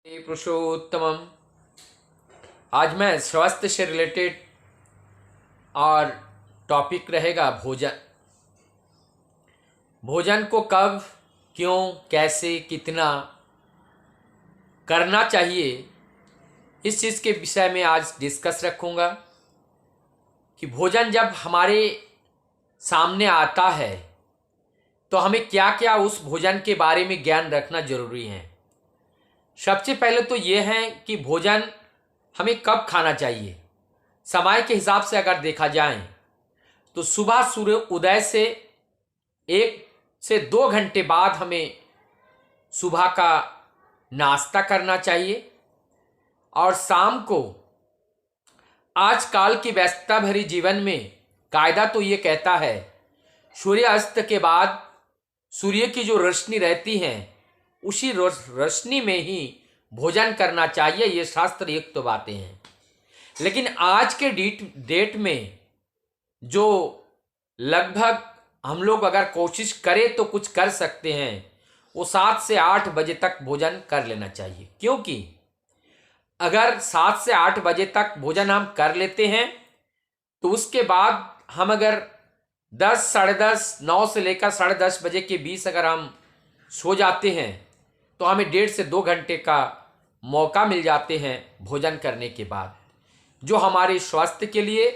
पुरुषोत्तमम। आज मैं स्वास्थ्य से रिलेटेड और टॉपिक रहेगा भोजन। भोजन को कब, क्यों, कैसे, कितना करना चाहिए, इस चीज़ के विषय में आज डिस्कस रखूँगा कि भोजन जब हमारे सामने आता है तो हमें क्या क्या उस भोजन के बारे में ज्ञान रखना जरूरी है। सबसे पहले तो ये है कि भोजन हमें कब खाना चाहिए। समय के हिसाब से अगर देखा जाए तो सुबह सूर्य उदय से 1 से 2 घंटे बाद हमें सुबह का नाश्ता करना चाहिए और शाम को आजकल की व्यस्तता भरी जीवन में कायदा तो ये कहता है सूर्यास्त के बाद सूर्य की जो रोशनी रहती है उसी रोशनी में ही भोजन करना चाहिए। ये शास्त्र युक्त तो बातें हैं, लेकिन आज के डेट में जो लगभग हम लोग अगर कोशिश करें तो कुछ कर सकते हैं, वो 7 से 8 बजे तक भोजन कर लेना चाहिए। क्योंकि अगर 7 से 8 बजे तक भोजन हम कर लेते हैं तो उसके बाद हम अगर 10, साढ़े 10, 9 से लेकर साढ़े 10 बजे के बीच अगर हम सो जाते हैं तो हमें 1.5 से 2 घंटे का मौका मिल जाते हैं भोजन करने के बाद, जो हमारे स्वास्थ्य के लिए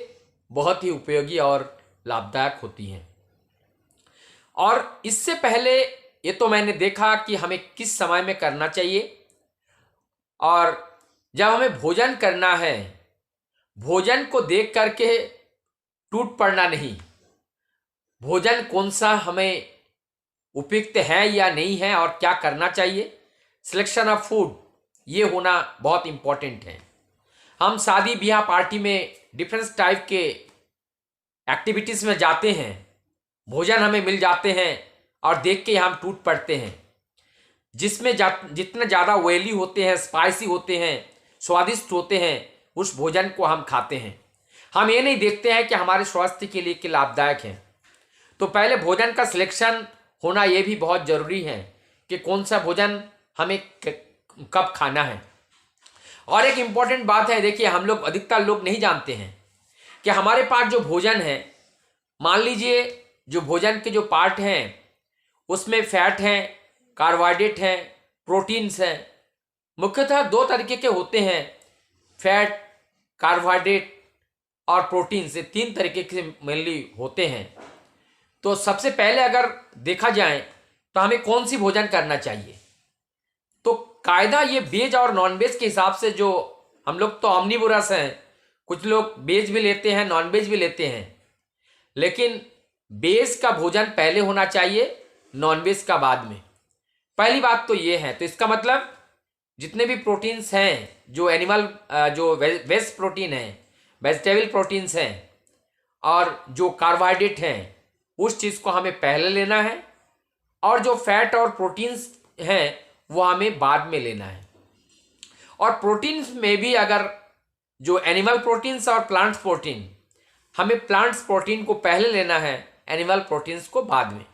बहुत ही उपयोगी और लाभदायक होती हैं। और इससे पहले ये तो मैंने देखा कि हमें किस समय में करना चाहिए, और जब हमें भोजन करना है भोजन को देख करके टूट पड़ना नहीं। भोजन कौन सा हमें उपयुक्त है या नहीं है और क्या करना चाहिए, सिलेक्शन ऑफ फूड, ये होना बहुत इम्पोर्टेंट है। हम शादी ब्याह पार्टी में डिफरेंस टाइप के एक्टिविटीज़ में जाते हैं, भोजन हमें मिल जाते हैं और देख के हम टूट पड़ते हैं, जिसमें जितना ज़्यादा ऑयली होते हैं, स्पाइसी होते हैं, स्वादिष्ट होते हैं, उस भोजन को हम खाते हैं। हम ये नहीं देखते हैं कि हमारे स्वास्थ्य के लिए लाभदायक है। तो पहले भोजन का सिलेक्शन होना ये भी बहुत ज़रूरी है कि कौन सा भोजन हमें कब खाना है। और एक इम्पॉर्टेंट बात है, देखिए हम लोग अधिकतर लोग नहीं जानते हैं कि हमारे पास जो भोजन है, मान लीजिए जो भोजन के जो पार्ट हैं उसमें फैट हैं, कार्बोहाइड्रेट हैं, प्रोटीन्स हैं। मुख्यतः 2 तरीके के होते हैं, फैट, कार्बोहाइड्रेट और प्रोटीन से 3 तरीके के मेनली होते हैं। तो सबसे पहले अगर देखा जाए तो हमें कौन सी भोजन करना चाहिए, तो कायदा ये वेज और नॉन वेज के हिसाब से, जो हम लोग तो ऑमनीवोरस हैं, कुछ लोग वेज भी लेते हैं, नॉन वेज भी लेते हैं, लेकिन वेज का भोजन पहले होना चाहिए, नॉन वेज का बाद में। पहली बात तो ये है। तो इसका मतलब जितने भी प्रोटीन्स हैं, जो एनिमल जो वेज प्रोटीन है, वेजिटेबल प्रोटीन्स हैं, और जो कार्बोहाइड्रेट हैं, उस चीज़ को हमें पहले लेना है, और जो फैट और प्रोटीन्स हैं वो हमें बाद में लेना है। और प्रोटीन्स में भी अगर जो एनिमल प्रोटीन्स और प्लांट्स प्रोटीन, हमें प्लांट्स प्रोटीन को पहले लेना है, एनिमल प्रोटीन्स को बाद में।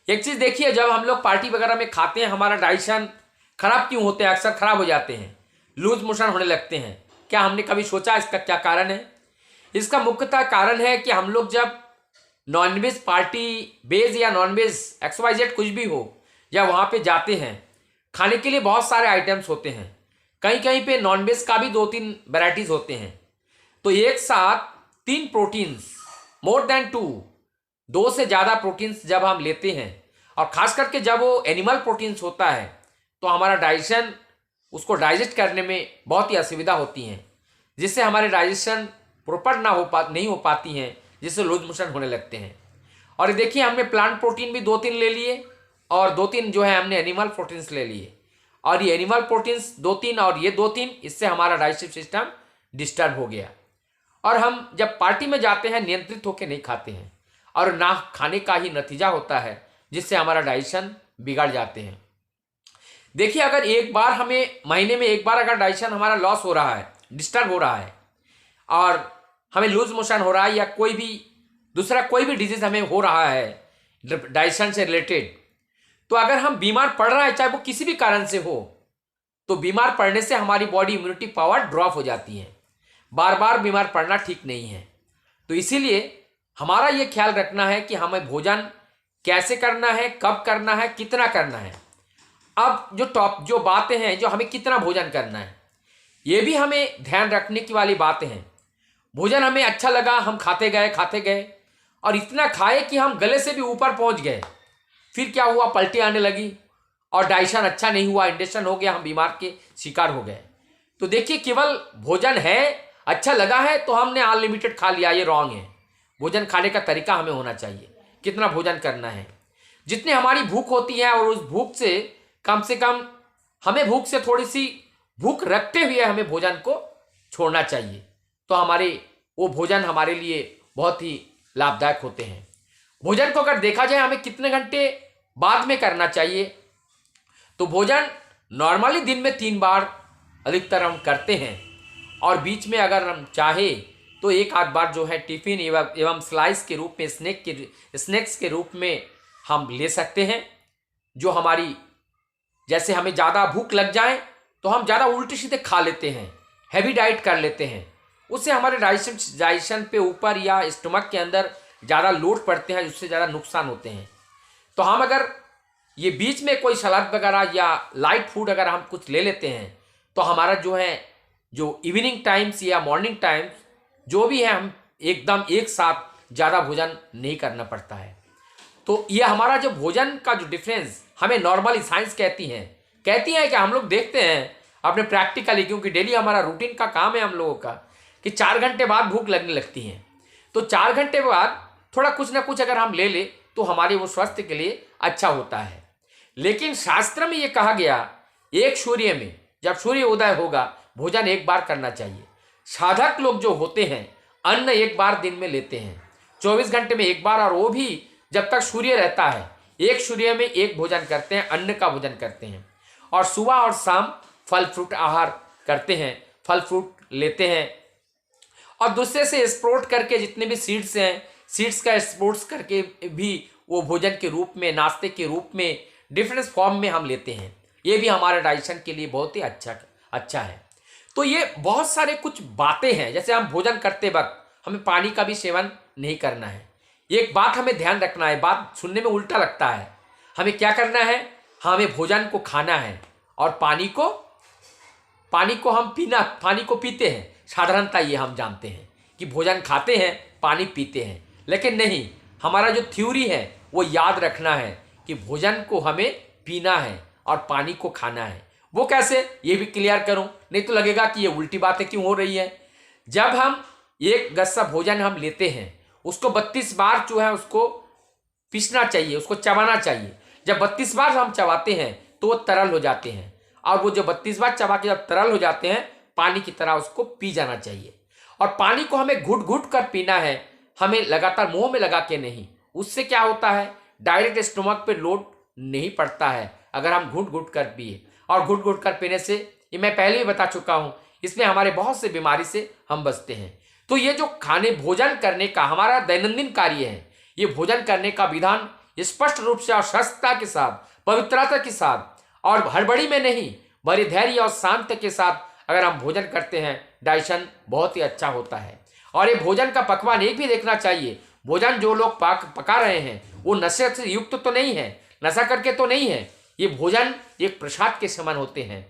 एक चीज़ देखिए, जब हम लोग पार्टी वगैरह में खाते हैं हमारा डाइजेशन खराब क्यों होते हैं, अक्सर खराब हो जाते हैं, लूज मोशन होने लगते हैं। क्या हमने कभी सोचा इसका क्या कारण है? इसका मुख्यतः कारण है कि हम लोग जब नॉनवेज पार्टी, वेज या नॉनवेज XYZ कुछ भी हो, जब वहाँ पे जाते हैं खाने के लिए बहुत सारे आइटम्स होते हैं, कहीं कहीं पे नॉनवेज का भी 2-3 वैराइटीज़ होते हैं। तो एक साथ 3 प्रोटीन्स, मोर देन 2 से ज़्यादा प्रोटीन्स जब हम लेते हैं, और ख़ास करके जब वो एनिमल प्रोटीन्स होता है, तो हमारा डाइजेशन, उसको डाइजेस्ट करने में बहुत ही असुविधा होती हैं, जिससे हमारे डाइजेशन प्रॉपर नहीं हो पाती हैं, जिससे लूज मोशन होने लगते हैं। और देखिए हमने प्लांट प्रोटीन भी 2-3 ले लिए, और 2-3 जो है हमने एनिमल प्रोटीन्स ले लिए, और ये एनिमल प्रोटीन्स 2-3 और ये 2-3, इससे हमारा डाइजेस्टिव सिस्टम डिस्टर्ब हो गया। और हम जब पार्टी में जाते हैं नियंत्रित होकर नहीं खाते हैं, और ना खाने का ही नतीजा होता है, जिससे हमारा डाइजेशन बिगड़ जाते हैं। देखिए अगर एक बार हमें महीने में एक बार अगर डाइजेशन हमारा लॉस हो रहा है, डिस्टर्ब हो रहा है, और हमें लूज मोशन हो रहा है, या कोई भी दूसरा कोई भी डिजीज हमें हो रहा है डाइजेशन से रिलेटेड, तो अगर हम बीमार पड़ रहा है, चाहे वो किसी भी कारण से हो, तो बीमार पड़ने से हमारी बॉडी इम्यूनिटी पावर ड्रॉप हो जाती है। बार बार बीमार पड़ना ठीक नहीं है। तो इसीलिए हमारा ये ख्याल रखना है कि हमें भोजन कैसे करना है, कब करना है, कितना करना है। अब जो बातें हैं, जो हमें कितना भोजन करना है, ये भी हमें ध्यान रखने की वाली बातें हैं। भोजन हमें अच्छा लगा, हम खाते गए और इतना खाए कि हम गले से भी ऊपर पहुंच गए, फिर क्या हुआ, पलटी आने लगी और डाइजेशन अच्छा नहीं हुआ, इंडाइजेशन हो गया, हम बीमार के शिकार हो गए। तो देखिए, केवल भोजन है, अच्छा लगा है तो हमने अनलिमिटेड खा लिया, ये रॉन्ग है। भोजन खाने का तरीका हमें होना चाहिए, कितना भोजन करना है, जितनी हमारी भूख होती है, और उस भूख से कम हमें भूख से थोड़ी सी भूख रखते हुए हमें भोजन को छोड़ना चाहिए। तो वो भोजन हमारे लिए बहुत ही लाभदायक होते हैं। भोजन को अगर देखा जाए हमें कितने घंटे बाद में करना चाहिए, तो भोजन नॉर्मली दिन में 3 बार अधिकतर हम करते हैं, और बीच में अगर हम चाहे तो एक आध बार जो है टिफिन एवं स्लाइस के रूप में, स्नैक्स के रूप में हम ले सकते हैं। जो हमारी, जैसे हमें ज़्यादा भूख लग जाए तो हम ज़्यादा उल्टे सीधे खा लेते हैं, हैवी डाइट कर लेते हैं, उससे हमारे डाइजेशन पे ऊपर या स्टमक के अंदर ज़्यादा लोड पड़ते हैं, उससे ज़्यादा नुकसान होते हैं। तो हम अगर ये बीच में कोई सलाद वगैरह या लाइट फूड अगर हम कुछ ले लेते हैं, तो हमारा जो इवनिंग टाइम्स या मॉर्निंग टाइम्स जो भी है, हम एकदम एक साथ ज़्यादा भोजन नहीं करना पड़ता है। तो ये हमारा जो भोजन का जो डिफरेंस हमें नॉर्मली साइंस कहती है कि हम लोग देखते हैं अपने प्रैक्टिकली, क्योंकि डेली हमारा रूटीन का काम है हम लोगों का, कि 4 घंटे बाद भूख लगने लगती है। तो 4 घंटे बाद थोड़ा कुछ ना कुछ अगर हम ले ले तो हमारे वो स्वास्थ्य के लिए अच्छा होता है। लेकिन शास्त्र में ये कहा गया, एक सूर्य में जब सूर्य उदय होगा भोजन 1 बार करना चाहिए। साधक लोग जो होते हैं अन्न 1 बार दिन में लेते हैं, 24 घंटे में 1 बार, और वो भी जब तक सूर्य रहता है। एक सूर्य में 1 भोजन करते हैं, अन्न का भोजन करते हैं, और सुबह और शाम फल फ्रूट आहार करते हैं, फल फ्रूट लेते हैं, और दूसरे से स्प्रोट करके जितने भी सीड्स हैं, सीड्स का स्प्रोट्स करके भी वो भोजन के रूप में, नाश्ते के रूप में डिफरेंट फॉर्म में हम लेते हैं। ये भी हमारे डाइजेशन के लिए बहुत ही अच्छा है। तो ये बहुत सारे कुछ बातें हैं। जैसे हम भोजन करते वक्त हमें पानी का भी सेवन नहीं करना है। एक बात हमें ध्यान रखना है, बात सुनने में उल्टा लगता है। हमें क्या करना है, हमें भोजन को खाना है और पानी को हम पानी को पीते हैं। साधारणता ये हम जानते हैं कि भोजन खाते हैं, पानी पीते हैं, लेकिन नहीं, हमारा जो थ्योरी है वो याद रखना है कि भोजन को हमें पीना है और पानी को खाना है। वो कैसे, ये भी क्लियर करूं, नहीं तो लगेगा कि ये उल्टी बातें क्यों हो रही है। जब हम एक गस्सा भोजन हम लेते हैं, उसको 32 बार जो है उसको पीसना चाहिए, उसको चबाना चाहिए। जब 32 बार हम चबाते हैं तो वो तरल हो जाते हैं, और वो जो 32 बार चबा के जब तरल हो जाते हैं, पानी की तरह उसको पी जाना चाहिए। और पानी को हमें घुट घुट कर पीना है, हमें लगातार मुंह में लगा के नहीं। उससे क्या होता है, डायरेक्ट स्टमक पे लोड नहीं पड़ता है अगर हम घुट घुट कर पिए। और घुट घुट कर पीने से, ये मैं पहले ही बता चुका हूँ, इसमें हमारे बहुत से बीमारी से हम बचते हैं। तो ये जो भोजन करने का हमारा दैनंदिन कार्य है, ये भोजन करने का विधान स्पष्ट रूप से और स्वस्थता के साथ, पवित्रता के साथ, और हड़बड़ी में नहीं, बड़े धैर्य और शांत के साथ अगर हम भोजन करते हैं, डाइजेशन बहुत ही अच्छा होता है। और ये भोजन का पकवान एक भी देखना चाहिए। भोजन जो लोग पका रहे हैं वो नशे से युक्त तो नहीं है, नशा करके तो नहीं है। ये भोजन एक प्रसाद के समान होते हैं,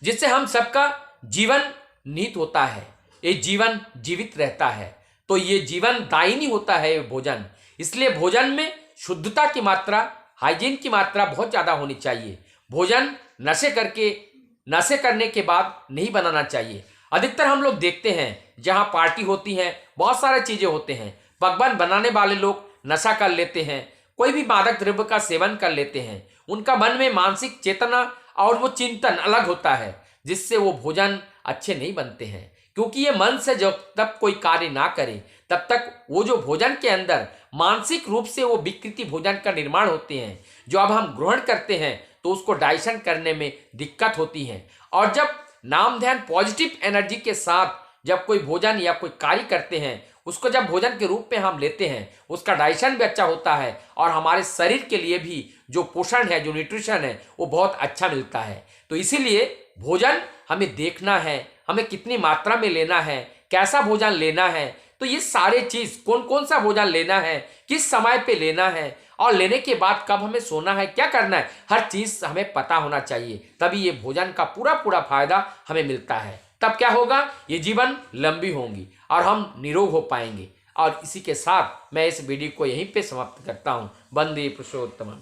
जिससे हम सबका जीवन नीत होता है, ये जीवन जीवित रहता है। तो ये जीवन दायिनी होता है ये भोजन। इसलिए भोजन में शुद्धता की मात्रा, हाइजीन की मात्रा बहुत ज़्यादा होनी चाहिए। भोजन नशे करने के बाद नहीं बनाना चाहिए। अधिकतर हम लोग देखते हैं जहाँ पार्टी होती है, बहुत सारे चीज़ें होते हैं, पकवान बनाने वाले लोग नशा कर लेते हैं, कोई भी मादक द्रव्य का सेवन कर लेते हैं। उनका मन में मानसिक चेतना और वो चिंतन अलग होता है, जिससे वो भोजन अच्छे नहीं बनते हैं। क्योंकि ये मन से जब तक कोई कार्य ना करे तब तक वो जो भोजन के अंदर मानसिक रूप से वो विकृति भोजन का निर्माण होते हैं, जो अब हम ग्रहण करते हैं तो उसको डाइजेशन करने में दिक्कत होती है। और जब नाम ध्यान पॉजिटिव एनर्जी के साथ जब कोई भोजन या कोई कार्य करते हैं, उसको जब भोजन के रूप में हम लेते हैं उसका डाइजेशन भी अच्छा होता है और हमारे शरीर के लिए भी जो पोषण है, जो न्यूट्रिशन है, वो बहुत अच्छा मिलता है। तो इसीलिए भोजन हमें देखना है, हमें कितनी मात्रा में लेना है, कैसा भोजन लेना है। तो ये सारे चीज, कौन कौन सा भोजन लेना है, किस समय पे लेना है और लेने के बाद कब हमें सोना है, क्या करना है, हर चीज हमें पता होना चाहिए। तभी ये भोजन का पूरा पूरा फायदा हमें मिलता है। तब क्या होगा, ये जीवन लंबी होंगी और हम निरोग हो पाएंगे। और इसी के साथ मैं इस वीडियो को यहीं पे समाप्त करता हूं। वंदे पुरुषोत्तम।